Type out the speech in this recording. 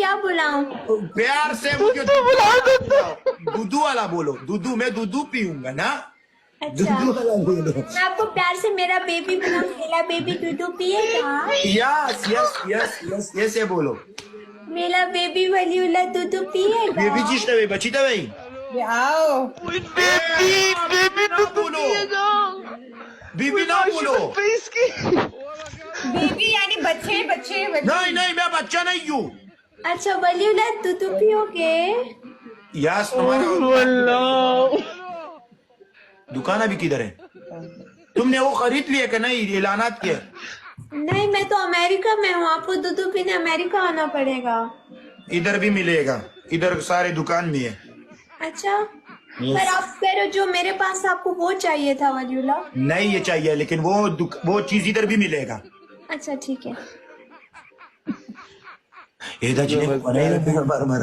क्या बुलाऊं? प्यार से मुझे दूधू वाला बोलो, दूधू, मैं दूधू पीऊंगा ना, अच्छा, दूधू वाला बोलो। मैं आपको प्यार से मेरा बेबी बुलाऊं? मेरा बेबी दूध पिएगा? Yes yes yes yes yes ये बोलो। मेरा बेबी वलीउल्लाह दूध पिएगा? बेबी चीज ना बची था भाई, आओ बेबी ना बोलो, बीबी ना बोलो। बेबी यानी बच्चे बच्चे बच्चे। नहीं नहीं, मैं बच्चा नहीं हूँ। अच्छा वलीउल्लाह दूध पियोगे? यस, तुम्हारा दुकान अभी किधर है? तुमने वो खरीद लिया कि नहीं, ऐलानात किया? नहीं, मैं तो अमेरिका में हूँ, आपको दूध पीने अमेरिका आना पड़ेगा। इधर भी मिलेगा, इधर सारे दुकान में है। अच्छा, पर आप कह रहे हो जो मेरे पास आपको वो चाहिए था वलीउल्लाह? नहीं ये चाहिए, लेकिन वो चीज इधर भी मिलेगा। अच्छा ठीक है। ये दाजी ने बनाई ना, बार बार